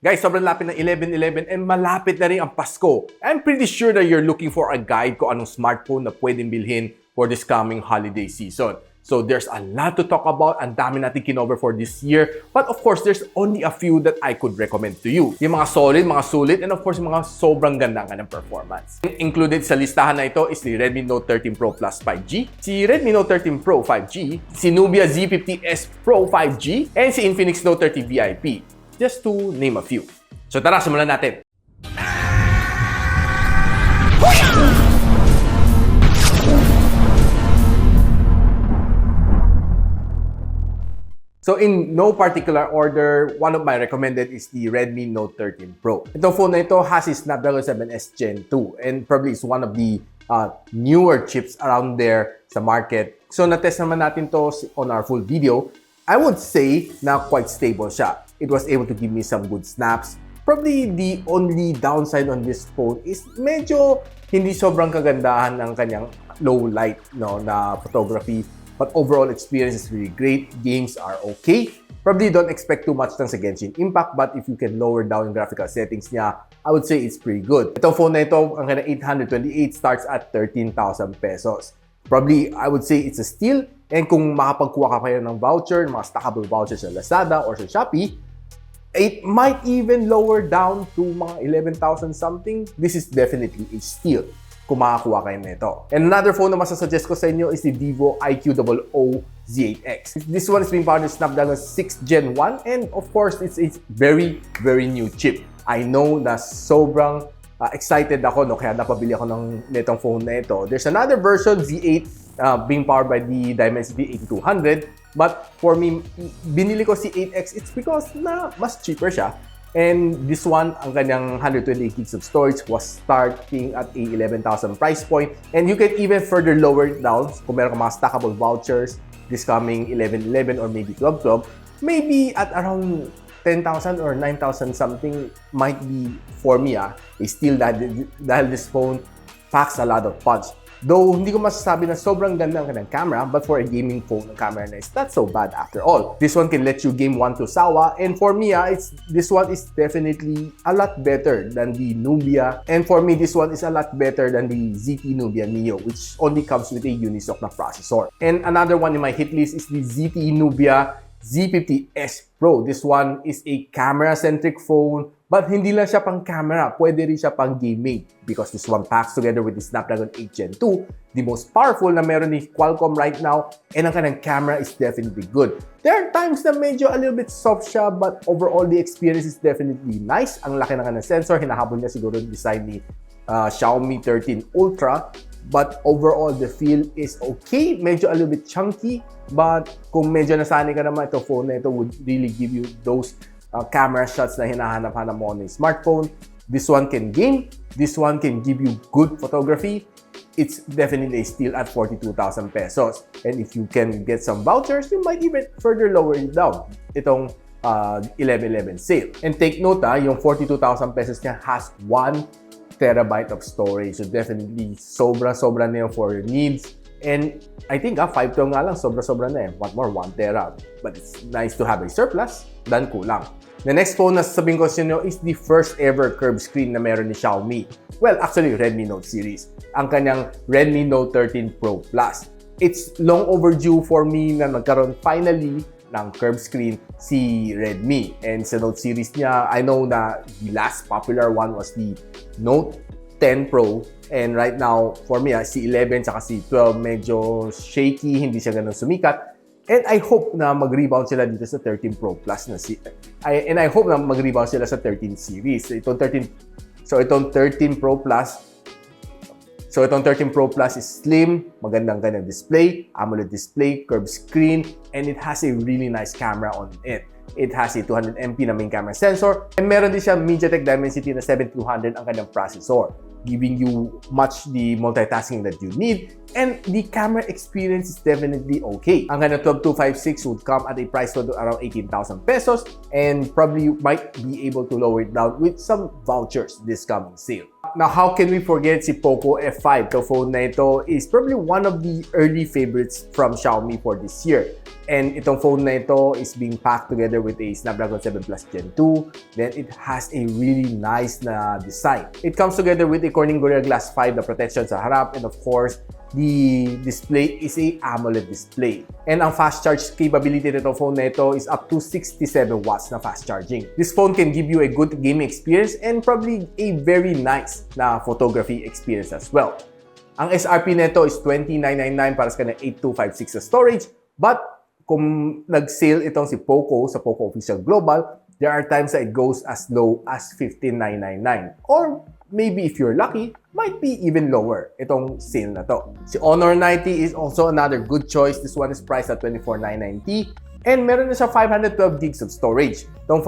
Guys, sobrang lapit ng 11.11 and malapit na rin ang Pasko. I'm pretty sure that you're looking for a guide kung anong smartphone na pwedeng bilhin for this coming holiday season. So there's a lot to talk about. Ang dami natin kinover for this year. But of course, there's only a few that I could recommend to you. Yung mga solid, mga sulit, and of course, yung mga sobrang ganda ng performance. Included sa listahan na ito is the Redmi Note 13 Pro Plus 5G, si Redmi Note 13 Pro 5G, si Nubia Z50 S Pro 5G, and si Infinix Note 30 VIP. Just to name a few. So tara, simulan natin. So in no particular order, one of my recommended is the Redmi Note 13 Pro. Itong phone na ito has a Snapdragon 7S Gen 2 and probably is one of the newer chips around there sa market. So na-test naman natin to on our full video. I would say na quite stable siya. It was able to give me some good snaps. Probably the only downside on this phone is medyo hindi sobrang kagandahan ng kanyang low light na photography. But overall experience is really great. Games are okay. Probably don't expect too much ng sa Genshin Impact, but if you can lower down yung graphical settings niya, I would say it's pretty good. Itong phone na ito, ang kanyang 828 starts at 13,000 pesos. Probably, I would say it's a steal. And kung makapagkuha ka kayo ng voucher, mga stackable vouchers sa Lazada or sa Shopee, it might even lower down to mga 11,000 something. This is definitely a steal kung makakuha kayo nito. And another phone na masasuggest ko sa inyo is the Vivo IQOO Z8X. This one is being powered with Snapdragon 6 Gen 1 and of course, it's a very, very new chip. I know na sobrang excited ako kaya napabili ako nitong phone na ito. There's another version, Z8, being powered by the Dimensity 8200. But for me, binili ko si 8X, it's because na mas cheaper siya. And this one, ang kanyang 128 gigs of storage was starting at a 11,000 price point. And you can even further lower it down kung meron ka mga stackable vouchers this coming 11.11 or maybe 12.12. Maybe at around 10,000 or 9,000 something might be for me still dahil this phone packs a lot of punch. Though, hindi ko masasabi na sobrang ganda ang kanyang camera, but for a gaming phone, ang camera na is not so bad after all. This one can let you game 1 to Sawa, and for me, this one is definitely a lot better than the Nubia. And for me, this one is a lot better than the ZT Nubia Neo, which only comes with a Unisoc na processor. And another one in my hit list is the ZT Nubia Z50 S Pro. This one is a camera-centric phone, but hindi lang siya pang camera, pwede rin siya pang gaming because this one packs together with the Snapdragon 8 Gen 2, the most powerful na meron ni Qualcomm right now, and ang kanyang camera is definitely good. There are times na medyo a little bit soft siya, but overall the experience is definitely nice. Ang laki ng kanyang sensor, hinahabol niya siguro yung design ni Xiaomi 13 Ultra. But overall, the feel is okay. Medyo a little bit chunky. But kung medyo nasanay ka naman, ito phone na ito would really give you those camera shots na hinahanap-hanap mo on a smartphone. This one can game. This one can give you good photography. It's definitely a steal at 42,000 pesos. And if you can get some vouchers, you might even further lower it down. Itong 11.11 sale. And take note, yung 42,000 pesos niya has 1 terabyte of storage. So definitely, sobra-sobra na yun for your needs. And I think 512 nga lang, sobra-sobra na eh. What more? 1 tera. But it's nice to have a surplus than kulang. The next phone na sasabihin ko sa inyo is the first ever curved screen na meron ni Xiaomi. Well, actually, Redmi Note series. Ang kanyang Redmi Note 13 Pro Plus. It's long overdue for me na nagkaroon finally ng curved screen si Redmi. And sa Note series niya, I know na the last popular one was the Note 10 Pro. And right now, for me, si 11 saka si 12 medyo shaky, hindi siya ganun sumikat. And I hope na mag-rebound sila dito sa 13 Pro Plus na and I hope na mag-rebound sila sa 13 series. So itong 13 Pro Plus is slim, magandang kanyang display, AMOLED display, curved screen, and it has a really nice camera on it. It has a 200MP na main camera sensor, and meron din siya MediaTek Dimensity na 7200 ang kanyang processor, giving you much the multitasking that you need, and the camera experience is definitely okay. Ang kanyang 12256 would come at a price to around 18,000 pesos, and probably you might be able to lower it down with some vouchers this coming sale. Now, how can we forget si POCO F5? The phone na ito is probably one of the early favorites from Xiaomi for this year. And itong phone na ito is being packed together with a Snapdragon 7 Plus Gen 2. Then it has a really nice na design. It comes together with a Corning Gorilla Glass 5 na protection sa harap, and of course, the display is a AMOLED display. And ang fast charge capability nitong phone na ito is up to 67 watts na fast charging. This phone can give you a good gaming experience and probably a very nice na photography experience as well. Ang SRP nito is $29.99 para sa kanya 8256 na storage, but kung nag-sale itong si POCO sa POCO Official Global, there are times that it goes as low as $15,999. Or maybe if you're lucky, might be even lower itong sale na to. Si Honor 90 is also another good choice. This one is priced at $24,990. And meron na siya 512 gigs of storage. Itong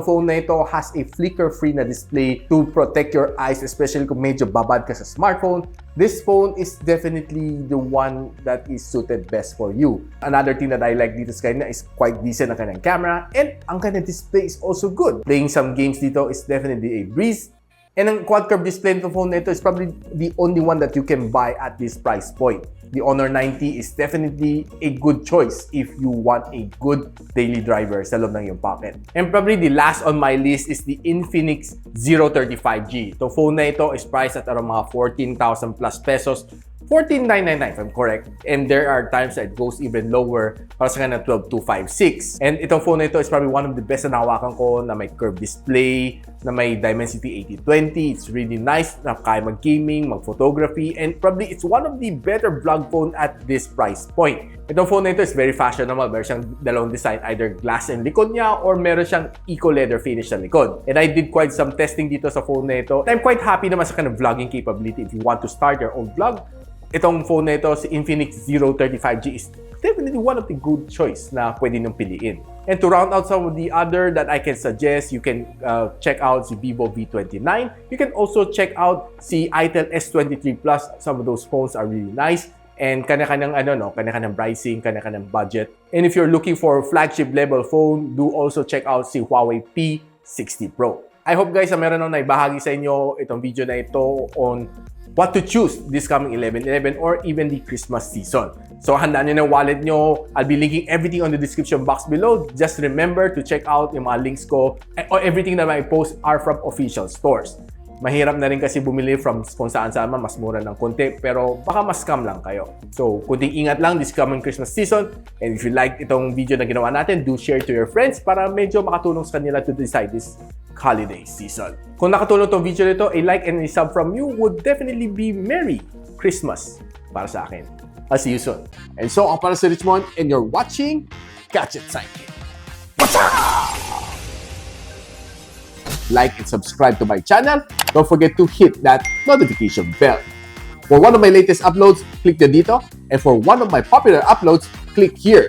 phone na ito has a flicker-free na display to protect your eyes, especially kung medyo babad ka sa smartphone. This phone is definitely the one that is suited best for you. Another thing that I like dito sa kanya is quite decent ang kanyang camera, and ang kanyang display is also good. Playing some games dito is definitely a breeze. And ang quad-curve display nitong phone na ito is probably the only one that you can buy at this price point. The Honor 90 is definitely a good choice if you want a good daily driver sa loob ng iyong pocket. And probably the last on my list is the Infinix 035G. Itong phone na ito is priced at around mga 14,000 plus pesos. 14,999 if I'm correct. And there are times that it goes even lower para sa kanya 12,256. And itong phone na ito is probably one of the best na nahawakan ko, na may curved display, na may Dimensity 8020. It's really nice na kaya mag-gaming, mag-photography, and probably it's one of the better vlog phone at this price point. Itong phone na ito is very fashionable. Meron siyang dalawang design, either glass and likod niya or meron siyang eco leather finish sa likod. And I did quite some testing dito sa phone na ito. I'm quite happy naman sa kind of vlogging capability. If you want to start your own vlog, itong phone na ito, si Infinix 035G is definitely one of the good choice na pwede niyong piliin. And to round out some of the other that I can suggest, you can check out si Vivo V29. You can also check out si Itel S23 Plus. Some of those phones are really nice. And kanya-kanyang kanya-kanyang pricing, kanya-kanyang budget. And if you're looking for flagship level phone, do also check out si Huawei P60 Pro. I hope guys na meron akong naibahagi sa inyo itong video na ito on what to choose this coming 11.11 or even the Christmas season. So handaan nyo na yung wallet nyo. I'll be linking everything on the description box below. Just remember to check out yung mga links ko, or everything that I post are from official stores. Mahirap na rin kasi bumili from kung saan-saan man, mas mura ng konti, pero baka mas scam lang kayo. So, kunting ingat lang this coming Christmas season. And if you like itong video na ginawa natin, do share to your friends para medyo makatulong sa kanila to decide this holiday season. Kung nakatulong itong video nito, a like and a sub from you would definitely be Merry Christmas para sa akin. I'll see you soon. And so, ako para si Richmond, and you're watching Gadget Sidekick. What's up? Like and subscribe to my channel. Don't forget to hit that notification bell. For one of my latest uploads, click the dito. And for one of my popular uploads, click here.